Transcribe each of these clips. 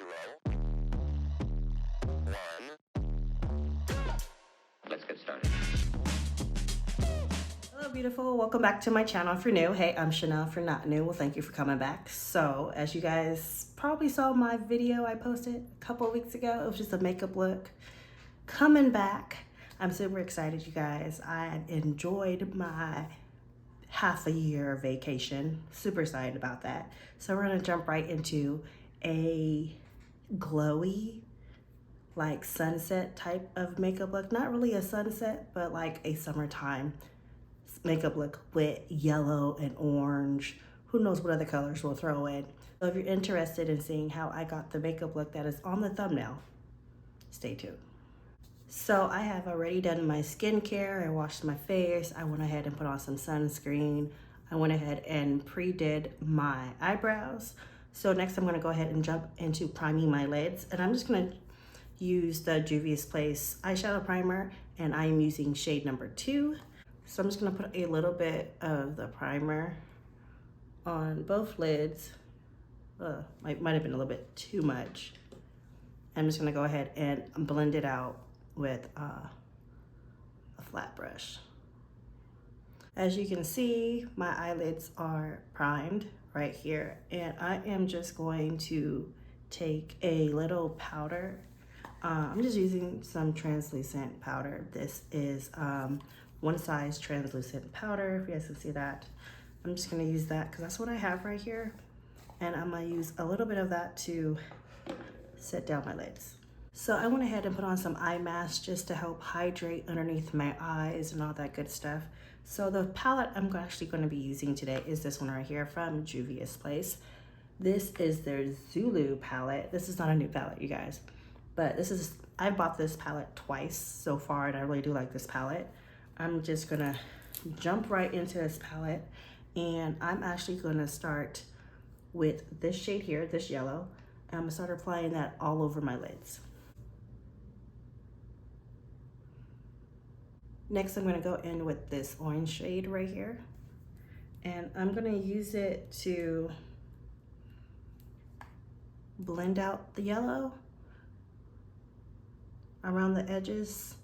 0, 1. Let's get started. Hello beautiful, welcome back to my channel if you're new. Hey, I'm Chanel if you're not new. Well, thank you for coming back. So as you guys probably saw my video I posted a couple of weeks ago, it was just a makeup look coming back. I'm super excited, you guys. I enjoyed my half a year vacation. Super excited about that. So we're gonna jump right into a glowy, like sunset type of makeup look. Not really a sunset, but like a summertime makeup look with yellow and orange. Who knows what other colors we'll throw in. So if you're interested in seeing how I got the makeup look that is on the thumbnail, stay tuned. So I have already done my skincare. I washed my face. I went ahead and put on some sunscreen. I went ahead and pre-did my eyebrows. So next I'm gonna go ahead and jump into priming my lids. And I'm just gonna use the Juvia's Place eyeshadow primer, and I'm using shade number 2. So I'm just gonna put a little bit of the primer on both lids. Might have been a little bit too much. I'm just gonna go ahead and blend it out with a flat brush. As you can see, my eyelids are primed right here, and I am just going to take a little powder. I'm just using some translucent powder. This is one size translucent powder, if you guys can see that. I'm just gonna use that because that's what I have right here. And I'm gonna use a little bit of that to set down my lids. So I went ahead and put on some eye mask just to help hydrate underneath my eyes and all that good stuff. So the palette I'm actually gonna be using today is this one right here from Juvia's Place. This is their Zulu palette. This is not a new palette, you guys. But I bought this palette twice so far, and I really do like this palette. I'm just gonna jump right into this palette, and I'm actually gonna start with this shade here, this yellow. I'm gonna start applying that all over my lids. Next, I'm gonna go in with this orange shade right here, and I'm gonna use it to blend out the yellow around the edges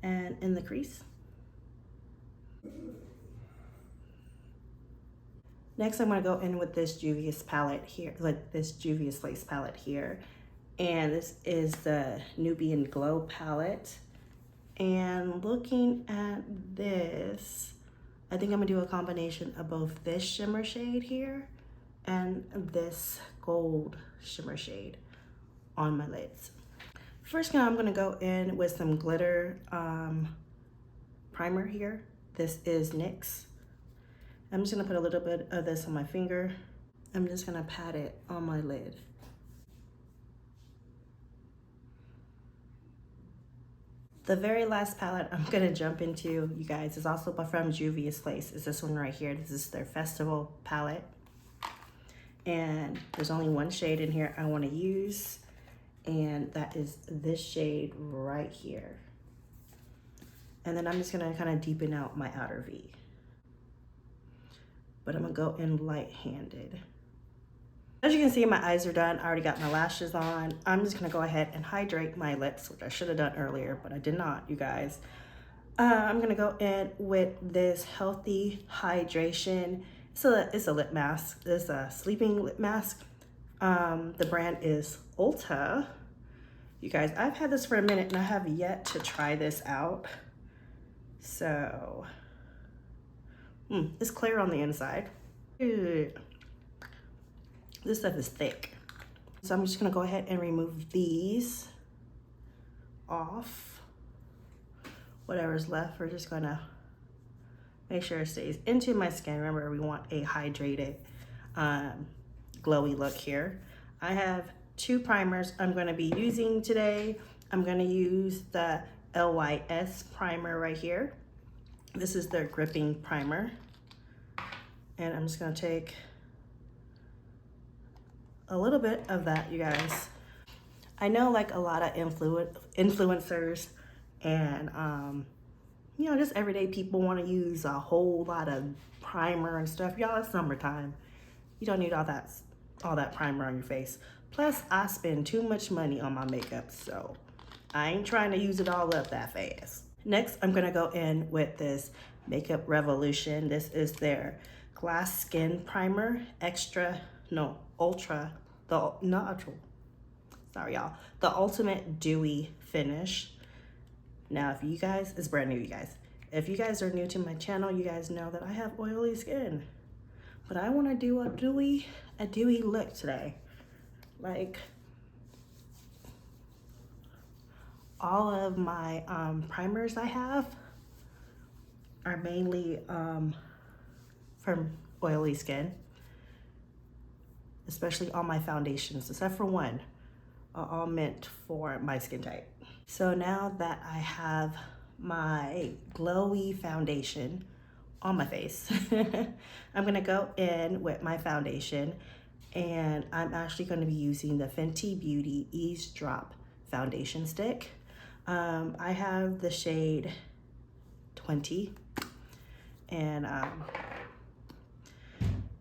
and in the crease. Next, I'm gonna go in with this Juvia's palette here, like this Juvia's Place palette here. And this is the Nubian Glow palette. And looking at this, I think I'm gonna do a combination of both this shimmer shade here and this gold shimmer shade on my lids. First, I'm gonna go in with some glitter primer here. This is NYX. I'm just gonna put a little bit of this on my finger. I'm just gonna pat it on my lid. The very last palette I'm gonna jump into, you guys, is also from Juvia's Place. Is this one right here. This is their Festival palette. And there's only one shade in here I wanna use, and that is this shade right here. And then I'm just gonna kind of deepen out my outer V. But I'm gonna go in light-handed. As you can see, my eyes are done. I already got my lashes on. I'm just gonna go ahead and hydrate my lips, which I should have done earlier, but I did not, you guys. I'm gonna go in with this Healthy Hydration. It's a lip mask. It's a sleeping lip mask. The brand is Ulta. You guys, I've had this for a minute and I have yet to try this out. So, it's clear on the inside. This stuff is thick. So I'm just gonna go ahead and remove these off. Whatever's left, we're just gonna make sure it stays into my skin. Remember, we want a hydrated, glowy look here. I have 2 primers I'm gonna be using today. I'm gonna use the L.Y.S primer right here. This is their gripping primer. And I'm just gonna take a little bit of that, you guys. I know like a lot of influencers and you know, just everyday people want to use a whole lot of primer and stuff. Y'all, it's summertime. You don't need all that primer on your face. Plus, I spend too much money on my makeup, so I ain't trying to use it all up that fast. Next, I'm gonna go in with this Makeup Revolution. This is their Glass Skin Primer, Ultra, sorry y'all, the Ultimate Dewy Finish. Now, if you guys, it's brand new, you guys. If you guys are new to my channel, you guys know that I have oily skin. But I wanna do a dewy look today. Like, all of my primers I have are mainly from oily skin, especially all my foundations, except for one, are all meant for my skin type. So now that I have my glowy foundation on my face, I'm gonna go in with my foundation, and I'm actually gonna be using the Fenty Beauty Eaze Drop Foundation Stick. I have the shade 20, and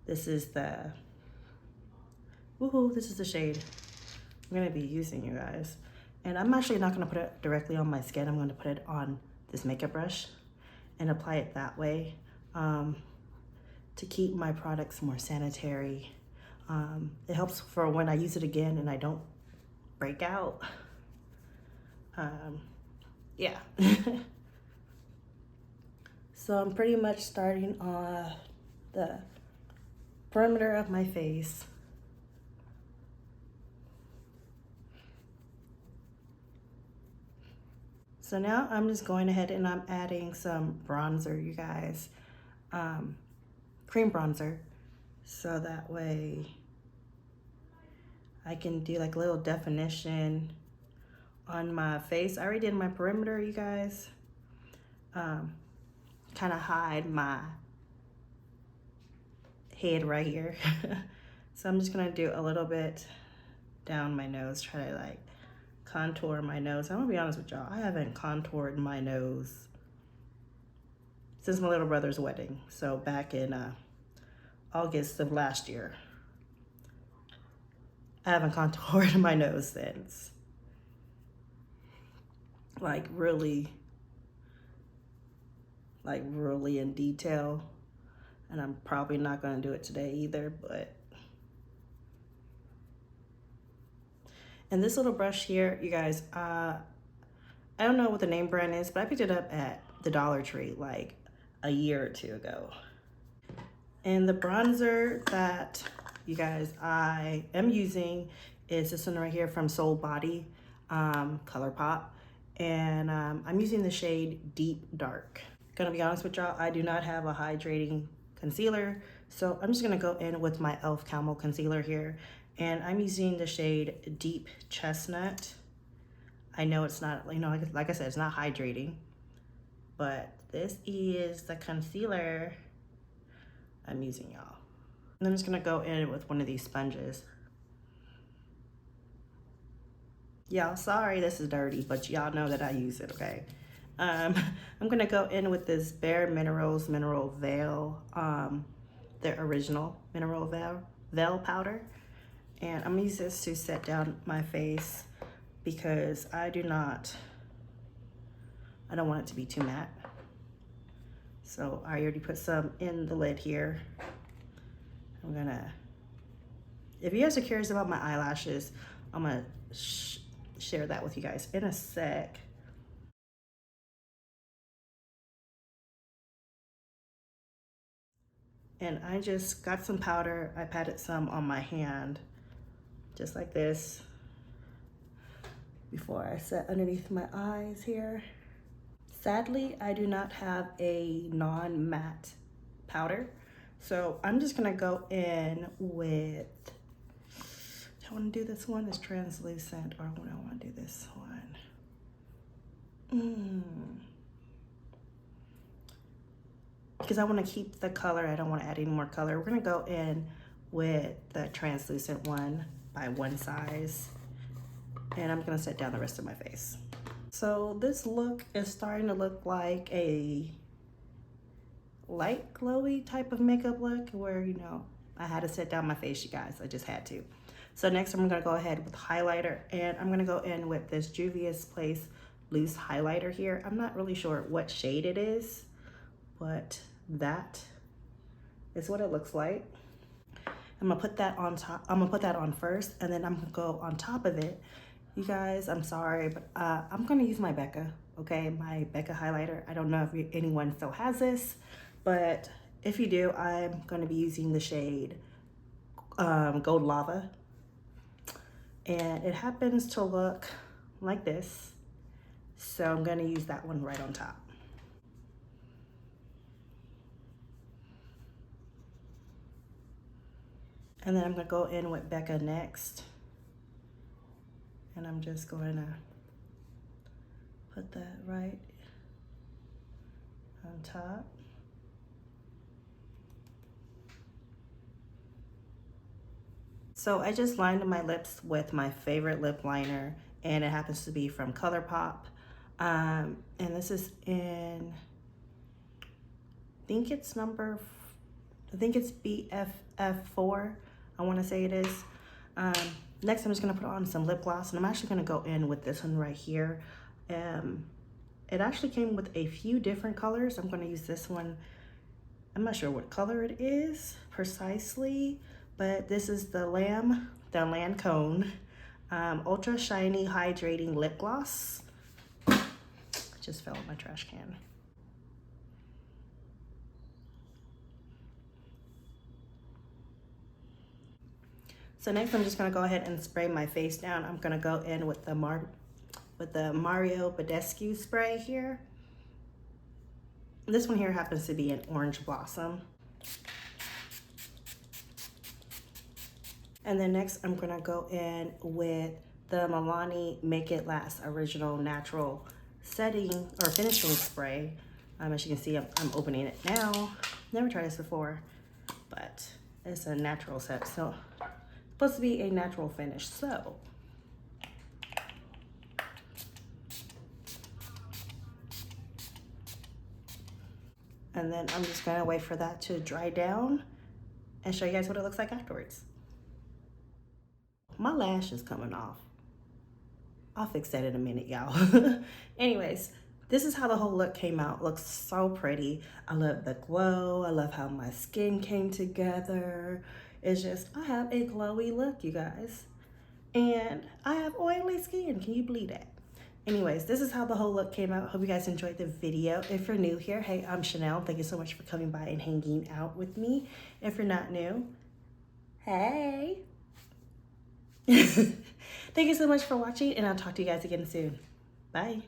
this is the shade I'm gonna be using, you guys. And I'm actually not gonna put it directly on my skin. I'm gonna put it on this makeup brush and apply it that way, to keep my products more sanitary. It helps for when I use it again and I don't break out. Yeah. So I'm pretty much starting on the perimeter of my face. So now I'm just going ahead and I'm adding some bronzer, you guys. Cream bronzer. So that way I can do like a little definition on my face. I already did my perimeter, you guys. Kind of hide my head right here. So I'm just gonna do a little bit down my nose, try to like contour my nose. I'm gonna be honest with y'all, I haven't contoured my nose since my little brother's wedding. So back in August of last year. I haven't contoured my nose since. Like really in detail. And I'm probably not gonna do it today either, but. And this little brush here, you guys, I don't know what the name brand is, but I picked it up at the Dollar Tree like a year or two ago. And the bronzer that, you guys, I am using is this one right here from Soul Body ColourPop. And I'm using the shade Deep Dark. Gonna be honest with y'all, I do not have a hydrating concealer, so I'm just gonna go in with my e.L.F. Camo Concealer here, and I'm using the shade Deep Chestnut. I know it's not, you know, like I said, it's not hydrating, but this is the concealer I'm using, y'all. And I'm just gonna go in with one of these sponges. Y'all, sorry this is dirty, but y'all know that I use it, okay? I'm gonna go in with this Bare Minerals Mineral Veil, their original Mineral Veil powder. And I'm gonna use this to set down my face because I don't want it to be too matte. So I already put some in the lid here. I'm gonna, if you guys are curious about my eyelashes, I'm gonna share that with you guys in a sec. And I just got some powder. I patted some on my hand, just like this, before I set underneath my eyes here. Sadly, I do not have a non-matte powder. So I'm just gonna go in with, do I wanna do this one? It's translucent, or do I wanna do this one? Because I wanna keep the color, I don't wanna add any more color. We're gonna go in with the translucent one by one size, and I'm gonna set down the rest of my face. So this look is starting to look like a light glowy type of makeup look where, you know, I had to set down my face, you guys. I just had to. So next I'm gonna go ahead with highlighter, and I'm gonna go in with this Juvia's Place loose highlighter here. I'm not really sure what shade it is, but that is what it looks like. I'm gonna put that on top. I'm gonna put that on first, and then I'm gonna go on top of it. You guys, I'm sorry, but I'm gonna use my Becca, okay? My Becca highlighter. I don't know if anyone still has this, but if you do, I'm gonna be using the shade Gold Lava. And it happens to look like this. So I'm gonna use that one right on top. And then I'm gonna go in with Becca next. And I'm just going to put that right on top. So I just lined my lips with my favorite lip liner, and it happens to be from ColourPop. And this is in, I think it's BFF4, I want to say it is. Next, I'm just going to put on some lip gloss, and I'm actually going to go in with this one right here. It actually came with a few different colors. I'm going to use this one. I'm not sure what color it is precisely, but this is the Lancome Ultra Shiny Hydrating Lip Gloss. It just fell in my trash can. So next I'm just gonna go ahead and spray my face down. I'm gonna go in with the Mario Badescu spray here. This one here happens to be an Orange Blossom. And then next I'm gonna go in with the Milani Make It Last Original Natural Setting or Finishing Spray. As you can see, I'm opening it now. Never tried this before, but it's a natural set. So supposed to be a natural finish. So and then I'm just gonna wait for that to dry down and show you guys what it looks like afterwards. My lash is coming off. I'll fix that in a minute, y'all. Anyways, this is how the whole look came out. Looks so pretty. I love the glow. I love how my skin came together. It's just, I have a glowy look, you guys. And I have oily skin. Can you believe that? Anyways, this is how the whole look came out. Hope you guys enjoyed the video. If you're new here, hey, I'm Chanel. Thank you so much for coming by and hanging out with me. If you're not new, hey. Thank you so much for watching, and I'll talk to you guys again soon. Bye.